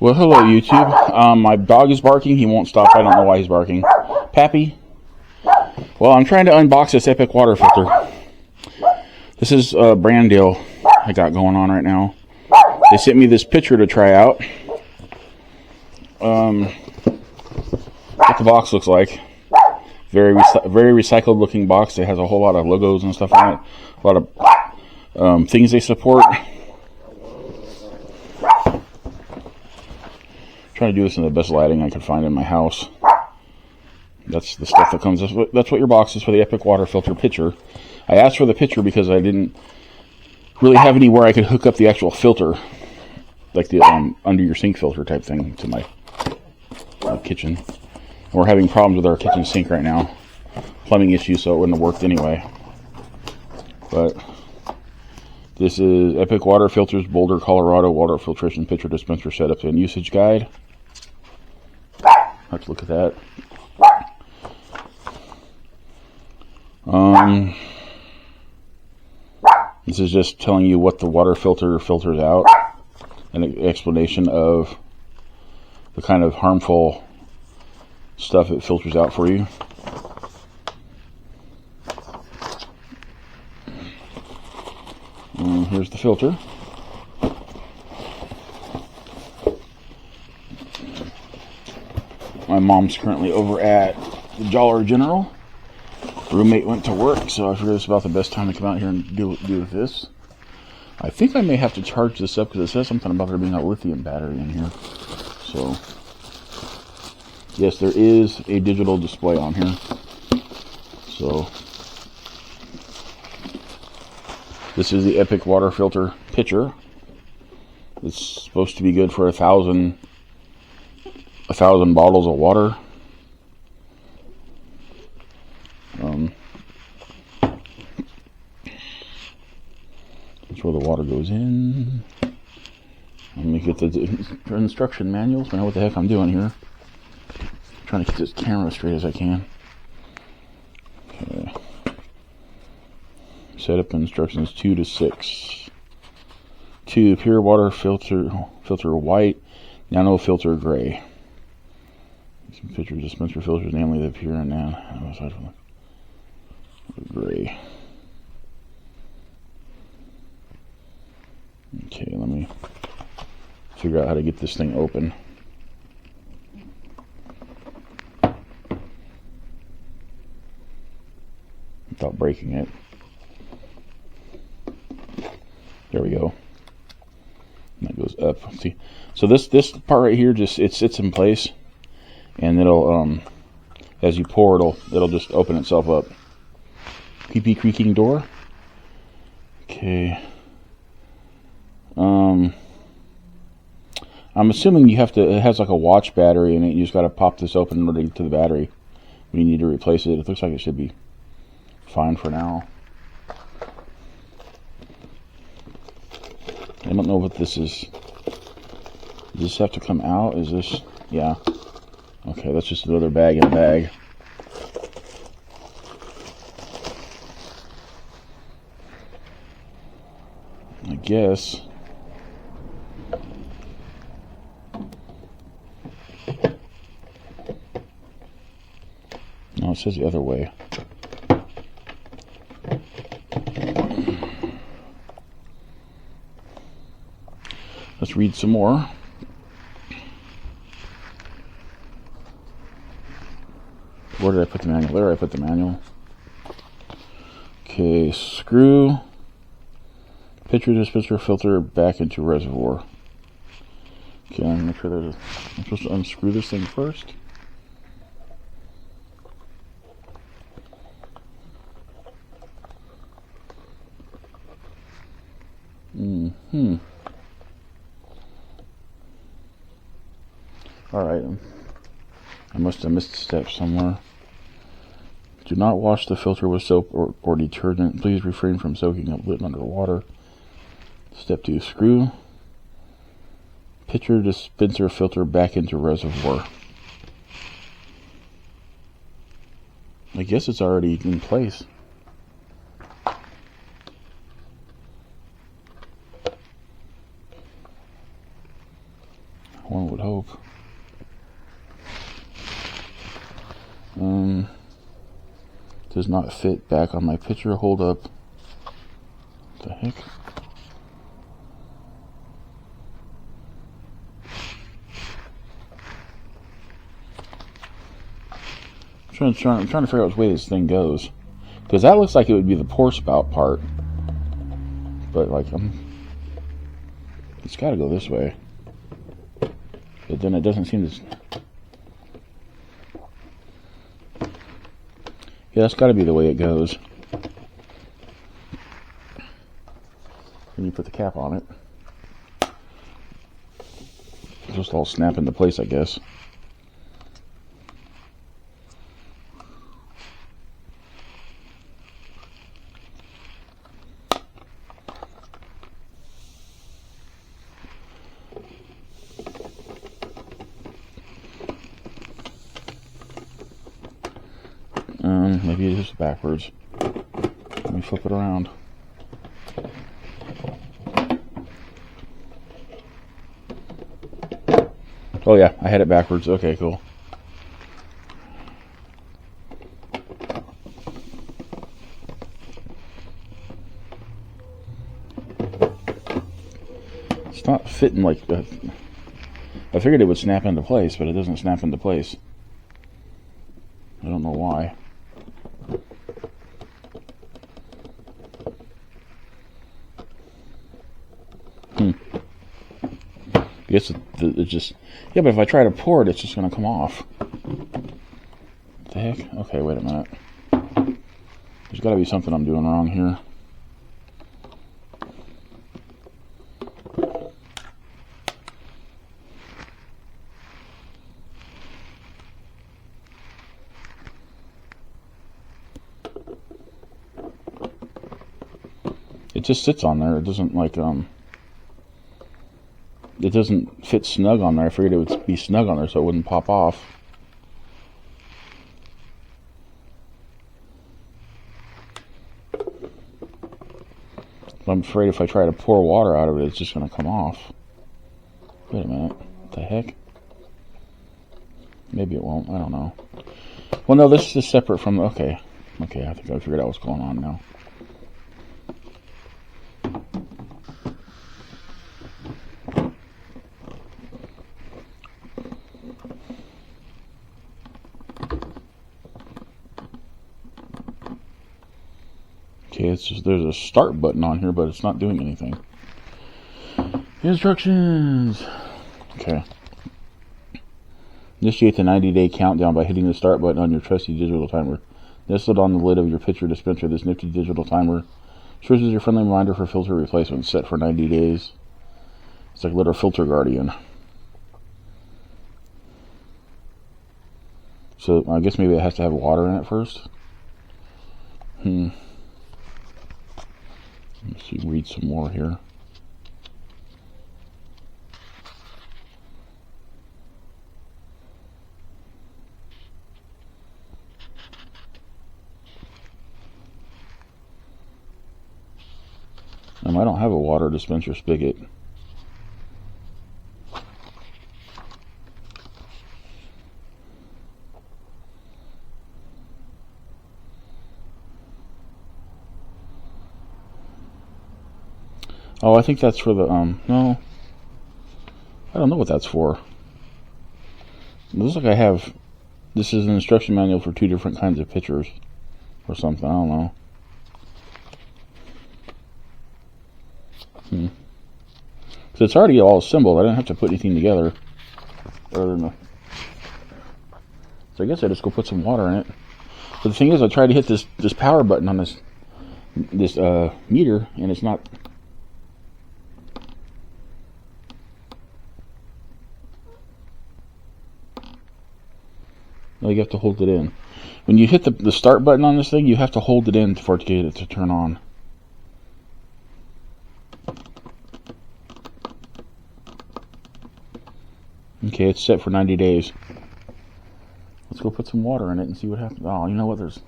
Well, hello, YouTube. My dog is barking. He won't stop. I don't know why he's barking. Pappy? Well, I'm trying to unbox this Epic water filter. This is a brand deal I got going on right now. They sent me this picture to try out. What the box looks like. Very recycled looking box. It has a whole lot of logos and stuff on it. A lot of things they support. Trying to do this in the best lighting I could find in my house. That's the stuff that comes. That's what your box is for the Epic water filter pitcher. I asked for the pitcher because I didn't really have anywhere I could hook up the actual filter, like the under your sink filter type thing, to my kitchen. And we're having problems with our kitchen sink right now, plumbing issues, so it wouldn't have worked anyway. But this is Epic Water Filters, Boulder, Colorado Water Filtration Pitcher Dispenser Setup and Usage Guide. Let's look at that. This is just telling you what the water filter filters out, and an explanation of the kind of harmful stuff it filters out for you. And here's the filter. My mom's currently over at the Dollar General. Roommate went to work, so I figured it's about the best time to come out here and do this. I think I may have to charge this up because it says something about there being a lithium battery in here. So, yes, there is a digital display on here. So, this is the Epic water filter pitcher. It's supposed to be good for 1,000 bottles of water. That's where the water goes in. Let me get the instruction manuals. I know what the heck I'm doing here. I'm trying to keep this camera as straight as I can. Okay. Setup instructions 2 to 6. 2. Pure water filter white, nano filter gray. Some pitcher dispenser filters, namely the pure and nano gray. Okay, let me figure out how to get this thing open. Without breaking it. There we go. And that goes up. See, so this part right here just it sits in place, and it'll as you pour it'll just open itself up. Creepy creaking door. Okay. I'm assuming you have to. It has like a watch battery in it. You just got to pop this open in order to get to the battery when you need to replace it. It looks like it should be fine for now. I don't know what this is. Does this have to come out? Is this? Yeah. Okay, that's just another bag in a bag. I guess. No, it says the other way. Let's read some more. Where did I put the manual? There I put the manual. Okay, screw pitcher dispenser filter back into reservoir. Okay, I'm make sure I'm supposed to unscrew this thing first. Alright, I must have missed a step somewhere. Do not wash the filter with soap or detergent. Please refrain from soaking up lid under water. Step 2, screw pitcher dispenser filter back into reservoir. I guess it's already in place. One would hope. Does not fit back on my picture. Hold up. What the heck? I'm trying to figure out which way this thing goes, because that looks like it would be the pour spout part, but like it's got to go this way. But then it doesn't seem to. Yeah, that's got to be the way it goes. Then you put the cap on it. It'll just all snap into place, I guess. Maybe it is backwards. Let me flip it around. Oh yeah, I had it backwards. Okay, cool. It's not fitting like that. I figured it would snap into place, but it doesn't snap into place. I don't know why. I guess it just... Yeah, but if I try to pour it, it's just going to come off. What the heck? Okay, wait a minute. There's got to be something I'm doing wrong here. It just sits on there. It doesn't like it doesn't fit snug on there. I figured it would be snug on there so it wouldn't pop off. I'm afraid if I try to pour water out of it, it's just going to come off. Wait a minute. What the heck? Maybe it won't. I don't know. Well, no, this is separate from... Okay, I think I figured out what's going on now. Okay, it's just, there's a start button on here, but it's not doing anything. Instructions. Okay. Initiate the 90-day countdown by hitting the start button on your trusty digital timer. Nestled on the lid of your pitcher dispenser, this nifty digital timer serves as your friendly reminder for filter replacement, set for 90 days. It's like a little filter guardian. So I guess maybe it has to have water in it first. Let's see, read some more here. I don't have a water dispenser spigot. Oh, I think that's for the, no. I don't know what that's for. It looks like I have, this is an instruction manual for 2 different kinds of pitchers. Or something, I don't know. So it's already all assembled. I didn't have to put anything together. Other than the... So I guess I just go put some water in it. But the thing is, I tried to hit this power button on this meter, and it's not... No, you have to hold it in. When you hit the start button on this thing, you have to hold it in for it to get it to turn on. Okay, it's set for 90 days. Let's go put some water in it and see what happens. Oh, you know what? There's...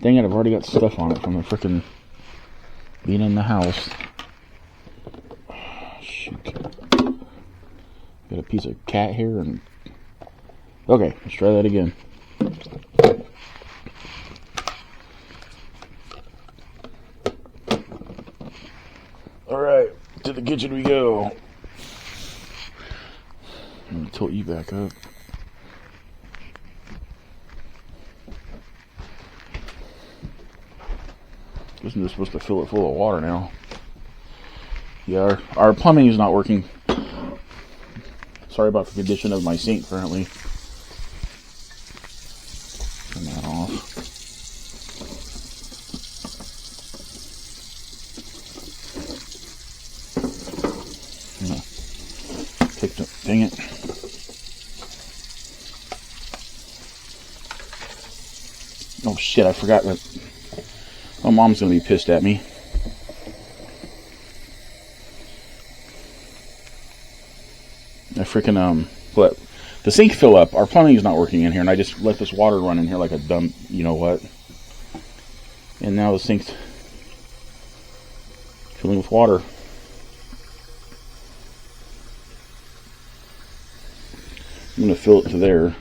Dang it, I've already got stuff on it from the frickin' being in the house. Shoot. Got a piece of cat hair and... Okay, let's try that again. Alright, to the kitchen we go. I'm going to tilt you back up. Isn't this supposed to fill it full of water now? Yeah, our plumbing is not working. Sorry about the condition of my sink currently. Turn that off. Dang it. Oh shit, I forgot that. My mom's gonna be pissed at me. I freaking let the sink fill up. Our plumbing is not working in here, and I just let this water run in here like a dumb, you know what. And now the sink's filling with water. I'm gonna fill it to there.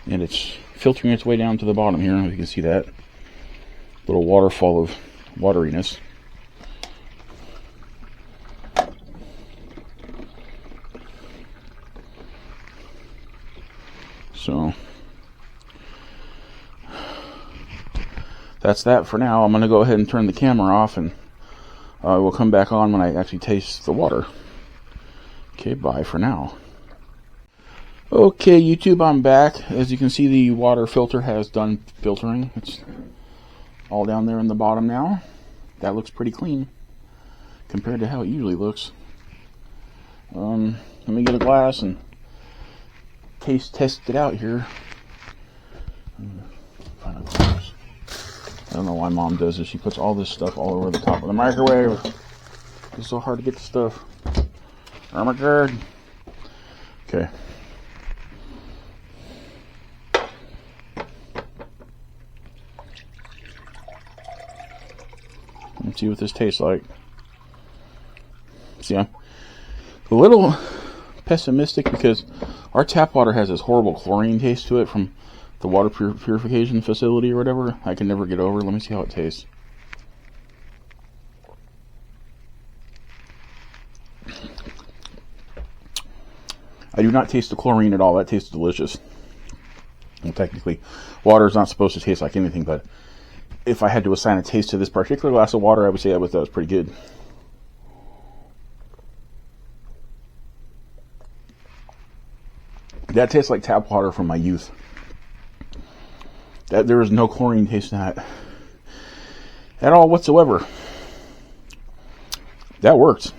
And it's filtering its way down to the bottom here. You can see that little waterfall of wateriness. So that's that for now. I'm going to go ahead and turn the camera off, and we'll come back on when I actually taste the water. Okay, bye for now. Okay, YouTube, I'm back. As you can see, the water filter has done filtering. It's all down there in the bottom now. That looks pretty clean compared to how it usually looks. Let me get a glass and test it out here. Find a glass. I don't know why Mom does this. She puts all this stuff all over the top of the microwave. It's so hard to get the stuff. Oh my god. Okay. Let's see what this tastes like. See, I'm a little pessimistic because our tap water has this horrible chlorine taste to it from the water purification facility or whatever. I can never get over. Let me see how it tastes. I do not taste the chlorine at all. That tastes delicious. Well, technically, water is not supposed to taste like anything, but if I had to assign a taste to this particular glass of water, I would say that was pretty good. That tastes like tap water from my youth. There is no chlorine taste in that at all whatsoever. That works.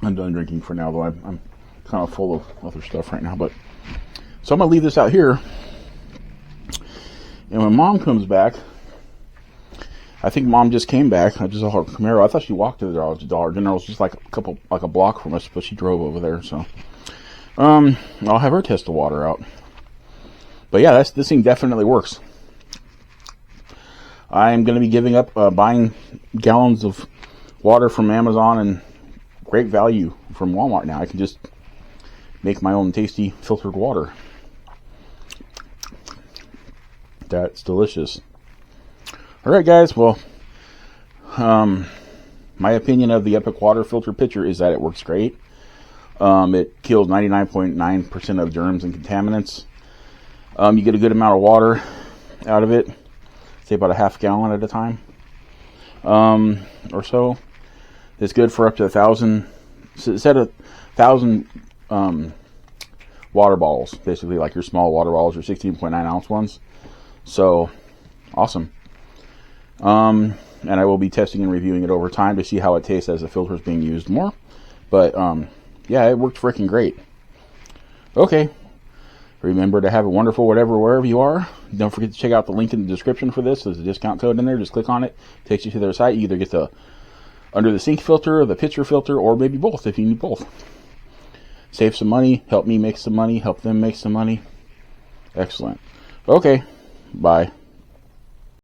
I'm done drinking for now, though. I'm kind of full of other stuff right now, but so I'm gonna leave this out here, and when Mom comes back, I think Mom just came back. I just saw her Camaro. I thought she walked to the Dollar General. It was just like a block from us, but she drove over there. So, I'll have her test the water out. But yeah, this thing definitely works. I'm going to be giving up buying gallons of water from Amazon and great value from Walmart now. I can just make my own tasty filtered water. That's delicious. Alright guys, well, my opinion of the Epic Water Filter Pitcher is that it works great. It kills 99.9% of germs and contaminants. You get a good amount of water out of it, say about a half gallon at a time, or so. It's good for up to 1,000, set a 1,000 water bottles, basically like your small water bottles, your 16.9 ounce ones. So, awesome. And I will be testing and reviewing it over time to see how it tastes as the filter is being used more. But, yeah, it worked freaking great. Okay. Remember to have a wonderful whatever, wherever you are. Don't forget to check out the link in the description for this. There's a discount code in there. Just click on it. Takes you to their site. You either get the under the sink filter, or the pitcher filter, or maybe both if you need both. Save some money. Help me make some money. Help them make some money. Excellent. Okay. Bye.